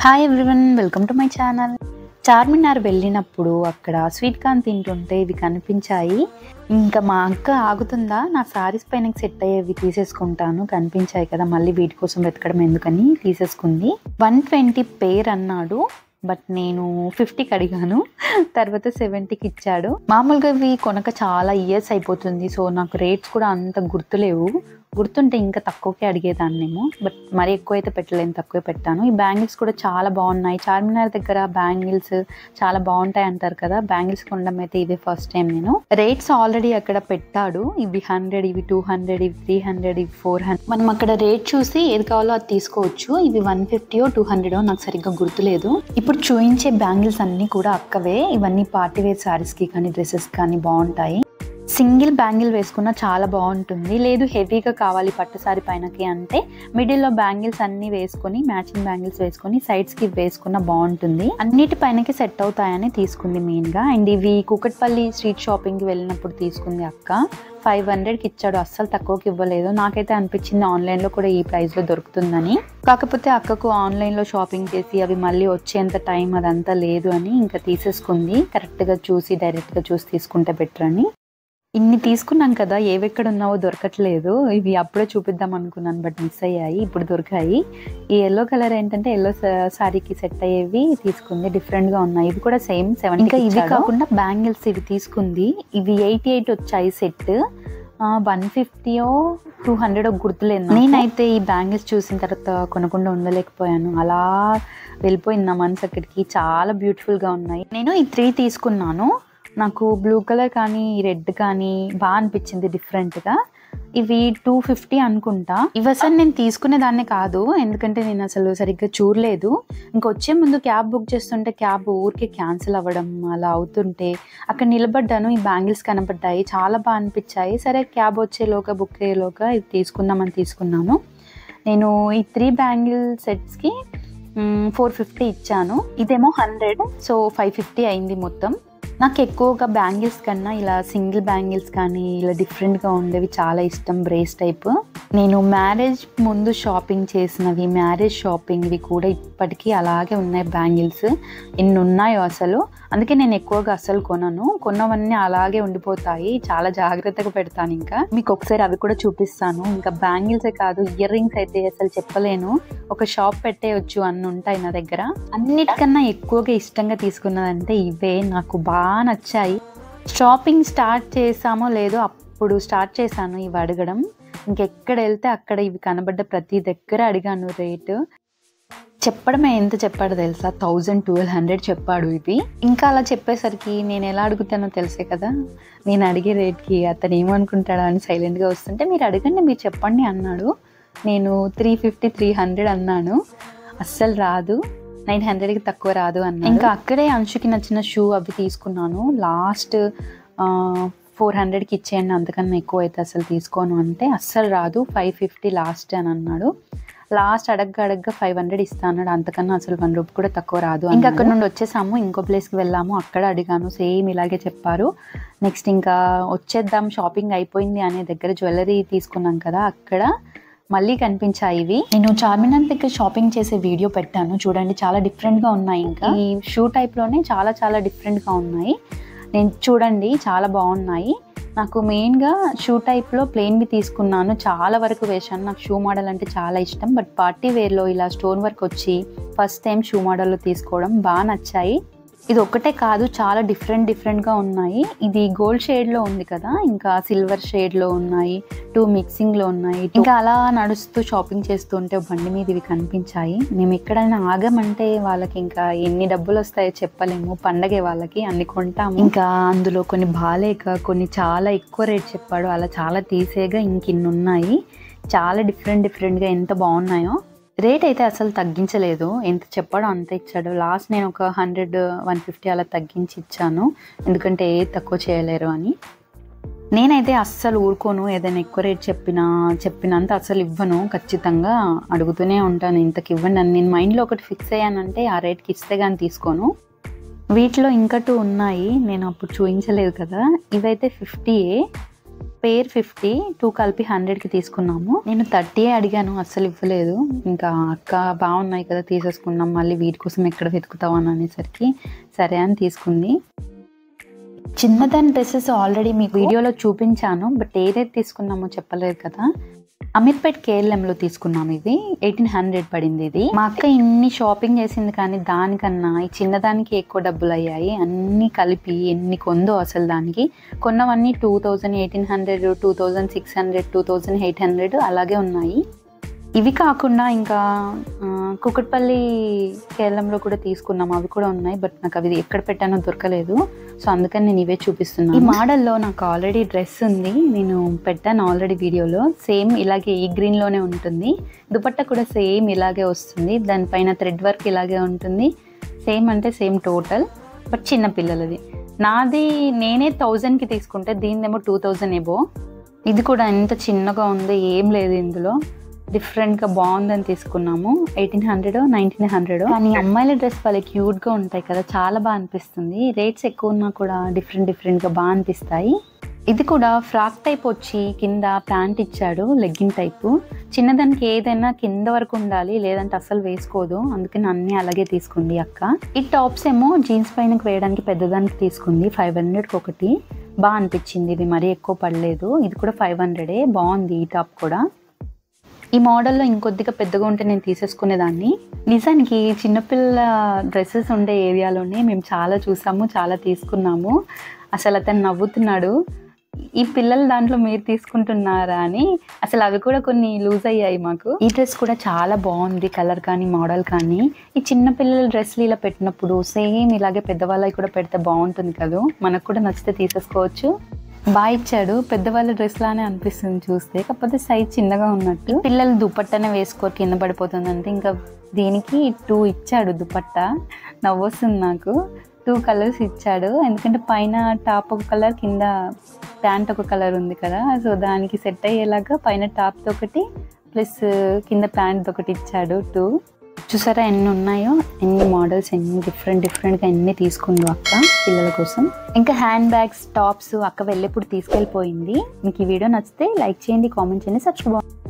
Hi everyone, welcome to my channel. Charminar వెళ్ళినప్పుడు అక్కడ sweet corn తింటుంటే ఇవి కనిపించాయి. ఇంకా మా అక్క ఆగుతుందా, నా సారీస్ పైన సెట్ అయ్యేవి తీసేసుకుంటాను, కనిపించాయి కదా, మళ్ళీ వీటి కోసం వెతకడం ఎందుకని తీసేసుకుంది. 120 పేర్ అన్నాడు, బట్ నేను 50కి అడిగాను. తర్వాత 70కి ఇచ్చాడు. మామూలుగా ఇవి కొనక చాలా ఇయర్స్ అయిపోతుంది, సో నాకు రేట్స్ కూడా అంత గుర్తులేవు. గుర్తుంటే ఇంకా తక్కువకే అడిగేదాన్నేమో, బట్ మరీ ఎక్కువ అయితే పెట్టలేను, తక్కువే పెట్టాను. ఈ బ్యాంగిల్స్ కూడా చాలా బాగున్నాయి. చార్మినార్ దగ్గర బ్యాంగిల్స్ చాలా బాగుంటాయి అంటారు కదా, బ్యాంగిల్స్ కొనడం అయితే ఇదే ఫస్ట్ టైం. నేను రేట్స్ ఆల్రెడీ అక్కడ పెట్టాడు. ఇవి 100, ఇవి 200, ఇవి 300, ఇవి 400. మనం అక్కడ రేట్ చూసి ఏది కావాలో అది తీసుకోవచ్చు. ఇవి 150 ఓ 200 నాకు సరిగ్గా గుర్తులేదు. ఇప్పుడు చూయించే బ్యాంగిల్స్ అన్నీ కూడా అక్కవే. ఇవన్నీ పార్టీ వేర్ శారీస్కి కానీ డ్రెస్సెస్ కానీ బాగుంటాయి. సింగిల్ బ్యాంగిల్ వేసుకున్న చాలా బాగుంటుంది. లేదు హెవీగా కావాలి పట్టు సారీ పైనకి అంటే మిడిల్లో బ్యాంగిల్స్ అన్ని వేసుకొని, మ్యాచింగ్ బ్యాంగిల్స్ వేసుకొని సైడ్స్కి వేసుకున్న బాగుంటుంది. అన్నిటి పైనకి సెట్ అవుతాయని తీసుకుంది మెయిన్గా. అండ్ ఇవి కూకట్పల్లి స్ట్రీట్ షాపింగ్కి వెళ్ళినప్పుడు తీసుకుంది అక్క. 500కి ఇచ్చాడు, అస్సలు తక్కువకి ఇవ్వలేదు. నాకైతే అనిపించింది ఆన్లైన్లో కూడా ఈ ప్రైస్లో దొరుకుతుందని. కాకపోతే అక్కకు ఆన్లైన్లో షాపింగ్ చేసి అవి మళ్ళీ వచ్చేంత టైం అదంతా లేదు అని ఇంకా తీసేసుకుంది. కరెక్ట్గా చూసి డైరెక్ట్గా చూసి తీసుకుంటే బెటర్ అని. ఇన్ని తీసుకున్నాం కదా, ఏవెక్కడ ఉన్నావో దొరకట్లేదు. ఇవి అప్పుడే చూపిద్దాం అనుకున్నాను, బట్ మిస్ అయ్యాయి. ఇప్పుడు దొరికాయి. ఈ ఎల్లో కలర్ ఏంటంటే ఎల్లో శారీకి సెట్ అయ్యేవి తీసుకుంది. డిఫరెంట్గా ఉన్నాయి. ఇవి కూడా సేమ్ 70. ఇంకా ఇవి కాకుండా బ్యాంగిల్స్ ఇవి తీసుకుంది. ఇవి 88 వచ్చాయి సెట్. 150 ఓ 200 గుర్తులేదు. నేనైతే ఈ బ్యాంగిల్స్ చూసిన తర్వాత కొనకుండా ఉండలేకపోయాను. అలా వెళ్ళిపోయింది నా మనసు అక్కడికి. చాలా బ్యూటిఫుల్గా ఉన్నాయి. నేను ఈ 3 తీసుకున్నాను. నాకు బ్లూ కలర్ కానీ రెడ్ కానీ బాగా అనిపించింది డిఫరెంట్గా. ఇవి 250 అనుకుంటా. ఇవి అసలు నేను తీసుకునేదాన్నే కాదు, ఎందుకంటే నేను అసలు సరిగ్గా చూడలేదు. ఇంకొచ్చే ముందు క్యాబ్ బుక్ చేస్తుంటే క్యాబ్ ఊరికే క్యాన్సిల్ అవ్వడం అలా అవుతుంటే అక్కడ నిలబడ్డాను. ఈ బ్యాంగిల్స్ కనపడ్డాయి, చాలా బాగా అనిపించాయి. సరే క్యాబ్ వచ్చేలోగా బుక్ అయ్యేలోగా ఇది తీసుకుందామని తీసుకున్నాను. నేను ఈ 3 బ్యాంగిల్ సెట్స్కి 450 ఇచ్చాను. ఇదేమో 100, సో 550 అయింది మొత్తం. నాకు ఎక్కువగా బ్యాంగిల్స్ కన్నా ఇలా సింగిల్ బ్యాంగిల్స్ కానీ ఇలా డిఫరెంట్గా ఉండేవి చాలా ఇష్టం. Brace type. నేను మ్యారేజ్ ముందు షాపింగ్ చేసినవి, మ్యారేజ్ షాపింగ్వి కూడా ఇప్పటికీ అలాగే ఉన్నాయి బ్యాంగిల్స్. ఎన్ని ఉన్నాయో అసలు. అందుకే నేను ఎక్కువగా అసలు కొన్నవన్నీ అలాగే ఉండిపోతాయి. చాలా జాగ్రత్తగా పెడతాను. ఇంకా మీకు ఒకసారి అవి కూడా చూపిస్తాను. ఇంకా బ్యాంగిల్సే కాదు, ఇయర్ రింగ్స్ అయితే అసలు చెప్పలేను. ఒక షాప్ పెట్టేయచ్చు అన్ని ఉంటాయి నా దగ్గర. అన్నిటికన్నా ఎక్కువగా ఇష్టంగా తీసుకున్నదంటే ఇవే. నాకు బాగా నచ్చాయి. షాపింగ్ స్టార్ట్ చేసామో లేదో అప్పుడు స్టార్ట్ చేశాను ఇవి అడగడం. ఇంకెక్కడ వెళ్తే అక్కడ ఇవి కనబడ్డ ప్రతి దగ్గర అడిగాను రేటు. చెప్పడమే ఎంత చెప్పాడు తెలుసా, 1000-1200 చెప్పాడు ఇవి. ఇంకా అలా చెప్పేసరికి నేను ఎలా అడుగుతానో తెలుసే కదా, నేను అడిగే రేట్కి అతను ఏమనుకుంటాడా అని సైలెంట్గా వస్తుంటే, మీరు అడగండి, మీరు చెప్పండి అన్నాడు. నేను 350-300 అన్నాను. అస్సలు రాదు, 900కి తక్కువ రాదు అన్నాడు. ఇంకా అక్కడే అంశుకి నచ్చిన షూ అవి తీసుకున్నాను. లాస్ట్ 400కి ఇచ్చేయండి, అంతకన్నా ఎక్కువ అయితే అసలు తీసుకోను అంటే అస్సలు రాదు, 550 లాస్ట్ అని అన్నాడు. లాస్ట్ అడగ్గా 500 ఇస్తా అన్నాడు. అంతకన్నా అసలు 1 రూపీ కూడా తక్కువ రాదు. ఇంకా అక్కడ నుండి వచ్చేసాము, ఇంకో ప్లేస్కి వెళ్ళాము. అక్కడ అడిగాను, సేమ్ ఇలాగే చెప్పారు. నెక్స్ట్ ఇంకా వచ్చేద్దాం, షాపింగ్ అయిపోయింది అనే దగ్గర జ్యువెలరీ తీసుకున్నాం కదా, అక్కడ మళ్ళీ కనిపించాయి ఇవి. నేను చార్మినార్ దగ్గర షాపింగ్ చేసే వీడియో పెట్టాను చూడండి, చాలా డిఫరెంట్గా ఉన్నాయి. ఇంకా ఈ షూ టైప్లోనే చాలా చాలా డిఫరెంట్గా ఉన్నాయి. నేను చూడండి, చాలా బాగున్నాయి. నాకు మెయిన్గా షూ టైప్లో ప్లెయిన్వి తీసుకున్నాను. చాలా వరకు వేశాను. నాకు షూ మోడల్ అంటే చాలా ఇష్టం, బట్ పార్టీ వేర్లో ఇలా స్టోన్ వర్క్ వచ్చి ఫస్ట్ టైం షూ మోడల్లో తీసుకోవడం బాగా నచ్చాయి. ఇది ఒక్కటే కాదు, చాలా డిఫరెంట్గా ఉన్నాయి. ఇది గోల్డ్ షేడ్లో ఉంది కదా, ఇంకా సిల్వర్ షేడ్లో ఉన్నాయి, 2 మిక్సింగ్లో ఉన్నాయి. ఇంకా అలా నడుస్తూ షాపింగ్ చేస్తుంటే బండి మీద ఇవి కనిపించాయి. మేము ఎక్కడైనా ఆగామంటే వాళ్ళకి ఇంకా ఎన్ని డబ్బులు వస్తాయో చెప్పలేము. పండగే వాళ్ళకి అన్ని కొంటాము. ఇంకా అందులో కొన్ని బాలేక కొన్ని చాలా ఎక్కువ రేట్ చెప్పాడు. అలా చాలా తీసేగా ఇంకిన్ని ఉన్నాయి. చాలా డిఫరెంట్గా ఎంత బాగున్నాయో. రేట్ అయితే అసలు తగ్గించలేదు, ఎంత చెప్పాడో అంత ఇచ్చాడు. లాస్ట్ నేను ఒక 100-150 అలా తగ్గించి ఇచ్చాను, ఎందుకంటే ఏది తక్కువ చేయలేరు అని. నేనైతే అస్సలు ఊరుకోను, ఏదైనా ఎక్కువ రేట్ చెప్పినంత అసలు ఇవ్వను. ఖచ్చితంగా అడుగుతూనే ఉంటాను, ఇంతకు ఇవ్వండి అని. నేను మైండ్లో ఒకటి ఫిక్స్ అయ్యానంటే ఆ రేట్కి ఇస్తే కానీ తీసుకోను. వీటిలో ఇంకా 2 ఉన్నాయి, నేను అప్పుడు చూపించలేదు కదా. ఇవైతే 50. పేర్ 50, 2 కలిపి 100కి తీసుకున్నాము. నేను 30 అడిగాను, అస్సలు ఇవ్వలేదు. ఇంకా అక్క బాగున్నాయి కదా తీసేసుకున్నాం, మళ్ళీ వీటి కోసం ఎక్కడ వెతుకుతావు అని అనేసరికి సరే అని తీసుకుంది. చిన్నదాని డ్రెస్సెస్ ఆల్రెడీ మీకు వీడియోలో చూపించాను, బట్ ఏదైతే తీసుకున్నామో చెప్పలేదు కదా. అమీర్పేట్ కేఎల్ఎంలో తీసుకున్నాము. ఇది 1800 పడింది. ఇది మా అక్క ఇన్ని షాపింగ్ చేసింది, కానీ దానికన్నా ఈ చిన్నదానికి ఎక్కువ డబ్బులు అయ్యాయి. అన్నీ కలిపి ఎన్ని కొందో అసలు దానికి. కొన్నవన్నీ 2000, 1800, 2600, 2800 అలాగే ఉన్నాయి. ఇవి కాకుండా ఇంకా కుకట్పల్లి కేరళంలో కూడా తీసుకున్నాము, అవి కూడా ఉన్నాయి. బట్ నాకు అవి ఎక్కడ పెట్టానో దొరకలేదు, సో అందుకని నేను ఇవే చూపిస్తున్నాను. ఈ మోడల్లో నాకు ఆల్రెడీ డ్రెస్ ఉంది, నేను పెట్టాను ఆల్రెడీ వీడియోలో. సేమ్ ఇలాగే ఈ గ్రీన్లోనే ఉంటుంది. దుపట్టా కూడా సేమ్ ఇలాగే వస్తుంది, దానిపైన థ్రెడ్ వర్క్ ఇలాగే ఉంటుంది. సేమ్ అంటే సేమ్ టోటల్, బట్ చిన్న పిల్లలది. నాది నేనే 1000కి తీసుకుంటే దీనిదేమో 2000 ఏబో. ఇది కూడా ఎంత చిన్నగా ఉంది, ఏం లేదు ఇందులో. డిఫరెంట్గా బాగుందని తీసుకున్నాము. 1800, 1900. కానీ అమ్మాయిల డ్రెస్ వాళ్ళ క్యూట్గా ఉంటాయి కదా, చాలా బాగా అనిపిస్తుంది. రేట్స్ ఎక్కువ ఉన్నా కూడా డిఫరెంట్గా బాగా అనిపిస్తాయి. ఇది కూడా ఫ్రాక్ టైప్ వచ్చి కింద ప్యాంట్ ఇచ్చాడు, లెగ్గింగ్ టైపు. చిన్నదానికి ఏదైనా కింద వరకు ఉండాలి, లేదంటే అస్సలు వేసుకోదు. అందుకని అన్నీ అలాగే తీసుకుంది అక్క. ఈ టాప్స్ ఏమో జీన్స్ పైనకి వేయడానికి పెద్దదానికి తీసుకుంది. 500కి ఒకటి. బాగా అనిపించింది, ఇది మరీ ఎక్కువ పడలేదు. ఇది కూడా 500, బాగుంది ఈ టాప్ కూడా. ఈ మోడల్లో ఇంకొద్దిగా పెద్దగా ఉంటే నేను తీసేసుకునేదాన్ని. నిజానికి చిన్నపిల్లల డ్రెస్సెస్ ఉండే ఏరియాలోనే మేము చాలా చూసాము, చాలా తీసుకున్నాము. అసలు అతను నవ్వుతున్నాడు, ఈ పిల్లల దాంట్లో మీరు తీసుకుంటున్నారా అని. అసలు అవి కూడా కొన్ని లూజ్ అయ్యాయి మాకు. ఈ డ్రెస్ కూడా చాలా బాగుంది, కలర్ కానీ మోడల్ కానీ. ఈ చిన్నపిల్లల డ్రెస్లు ఇలా పెట్టినప్పుడు సేమ్ ఇలాగే పెద్దవాళ్ళకి కూడా పెడితే బాగుంటుంది కదా, మనకు కూడా నచ్చితే తీసేసుకోవచ్చు. బాగా ఇచ్చాడు, పెద్దవాళ్ళ డ్రెస్ లానే అనిపిస్తుంది చూస్తే, కాకపోతే సైజ్ చిన్నగా ఉన్నట్టు. పిల్లలు దుపట్టానే వేసుకోరు, కింద పడిపోతుంది అంటే. ఇంకా దీనికి 2 ఇచ్చాడు దుపట్టా. నవ్వొస్తుంది నాకు. 2 కలర్స్ ఇచ్చాడు, ఎందుకంటే పైన టాప్ ఒక కలర్, కింద ప్యాంట్ ఒక కలర్ ఉంది కదా, సో దానికి సెట్ అయ్యేలాగా పైన టాప్తో ఒకటి ప్లస్ కింద ప్యాంట్ ఒకటి ఇచ్చాడు. 2 చూసారా ఎన్ని ఉన్నాయో, ఎన్ని మోడల్స్, ఎన్ని డిఫరెంట్గా ఎన్ని తీసుకుందో అక్క పిల్లల కోసం. ఇంకా హ్యాండ్ బ్యాగ్స్, టాప్స్ అక్క వెళ్ళేప్పుడు తీసుకెళ్ళిపోయింది. మీకు ఈ వీడియో నచ్చితే లైక్ చేయండి, కామెంట్ చేయండి, సబ్స్క్రైబ్.